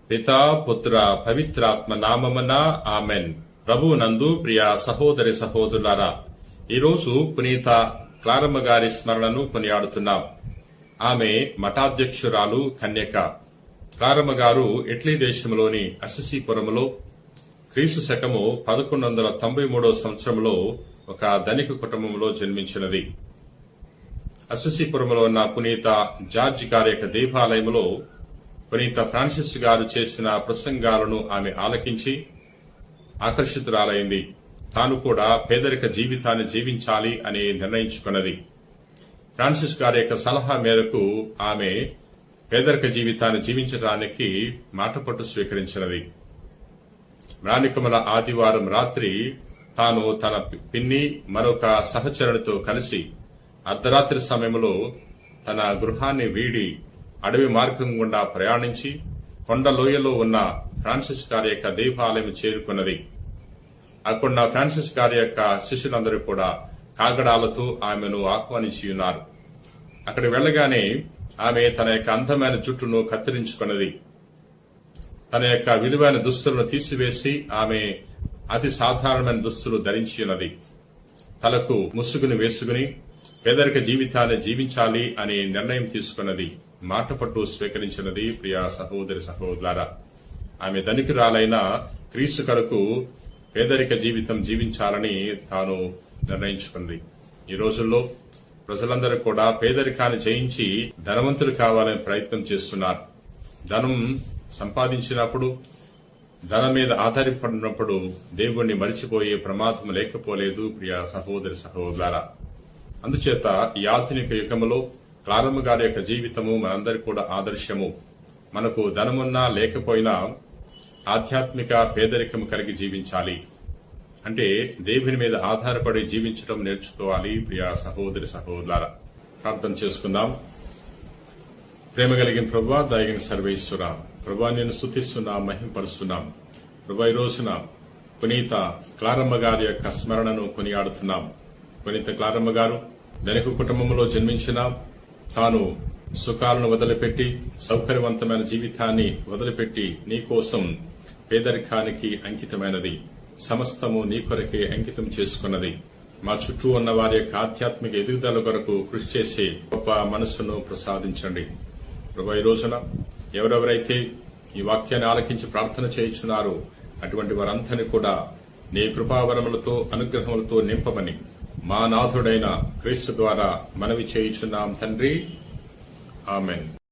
పితా పుత్ర పవిత్రాత్మ నామమున ఆమెన్. ప్రభు నందు ప్రియ సహోదరి సహోదరులారా, ఈరోజు పునీత క్లారమ్మ గారి స్మరణను కొనియాడుతున్నాం. ఆమె మఠాధ్యక్షురాలు, కన్యక. క్లారమ్మ గారు ఇటలీ దేశంలోని అసిసిపురములో క్రీస్తు శకము 1193 సంవత్సరంలో ఒక ధనిక కుటుంబంలో జన్మించినది. అసిసిపురములో ఉన్న పునీత జార్జ్ గారి యొక్క దేవాలయంలో పునీత ఫ్రాన్సిస్ గారు చేసిన ప్రసంగాలను ఆమె ఆలకించి ఆకర్షితురాలైంది. తాను కూడా పేదరిక జీవితాన్ని జీవించాలి అని నిర్ణయించుకున్నది. ఫ్రాన్సిస్ గారి యొక్క సలహా మేరకు ఆమె పేదరిక జీవితాన్ని జీవించడానికి మాటపట్టు స్వీకరించినది. రానికమల ఆదివారం రాత్రి తాను తన పిన్ని మరొక సహచరునితో కలిసి అర్ధరాత్రి సమయంలో తన గృహాన్ని వీడి అడవి మార్గం గుండా ప్రయాణించి కొండ లోయలో ఉన్న ఫ్రాన్సిస్ గారి యొక్క దేవాలయం చేరుకున్నది. అక్కడున్న ఫ్రాన్సిస్ గారి యొక్క శిష్యులందరూ కూడా కాగడాలతో ఆమెను ఆహ్వానించి ఉన్నారు. అక్కడికి వెళ్లగానే ఆమె తన యొక్క అందమైన జుట్టును కత్తిరించుకున్నది. తన యొక్క విలువైన దుస్తులను తీసివేసి ఆమె అతి సాధారణమైన దుస్తులు ధరించి ఉన్నది. తలకు ముసుగుని వేసుకుని పేదరిక జీవితాన్ని జీవించాలి అని నిర్ణయం తీసుకున్నది. మాటపట్టు స్వీకరించినది. ప్రియ సహోదరి సహోదరులారా, ఆమె ధనికురాలైన క్రీస్తు కొరకు పేదరిక జీవితం జీవించాలని తాను నిర్ణయించుకుంది. ఈ రోజుల్లో ప్రజలందరూ కూడా పేదరికాన్ని జయించి ధనవంతులు కావాలని ప్రయత్నం చేస్తున్నారు. ధనం సంపాదించినప్పుడు, ధనం మీద ఆధారపడినప్పుడు దేవుణ్ణి మరిచిపోయే ప్రమాదం లేకపోలేదు. ప్రియ సహోదరి సహోదరులారా, అందుచేత ఈ ఆధునిక యుగంలో క్లారమ్మ గారి యొక్క జీవితము మనందరికీ కూడా ఆదర్శము. మనకు ధనమున్నా లేకపోయినా ఆధ్యాత్మిక పేదరికం కలిగి జీవించాలి. అంటే దేవుని మీద ఆధారపడి జీవించడం నేర్చుకోవాలి. ప్రియ సహోదరి సహోదరులారా, ప్రార్థన చేసుకుందాం. ప్రేమ కలిగిన ప్రభువా, దయగిన సర్వేశ్వర, ప్రభువా నేను స్తుతిస్తున్నాం, మహింపరుస్తున్నాం. ప్రభు, ఈ రోజున పునీత క్లారమ్మ గారి యొక్క స్మరణను కొనియాడుతున్నాం. పునీత క్లారమ్మ గారు ధనిక కుటుంబంలో జన్మించిన తాను సుఖాలను వదిలిపెట్టి సౌకర్యవంతమైన జీవితాన్ని వదిలిపెట్టి నీ కోసం పేదరికానికి అంకితమైనది. సమస్తము నీ కొరకే అంకితం చేసుకున్నది. మా చుట్టూ ఉన్న వారి యొక్క ఆధ్యాత్మిక ఎదుగుదల కొరకు కృషి చేసే గొప్ప మనస్సును ప్రసాదించండి. ప్రభు, ఈ రోజున ఎవరెవరైతే ఈ వాక్యాన్ని ఆలకించి ప్రార్థన చేయించున్నారో అటువంటి వారందరినీ కూడా నీ కృపావరములతో అనుగ్రహములతో నింపమని మా నాథుడైన క్రీస్తు ద్వారా మనవి చేయించున్నాం తండ్రి. ఆమెన్.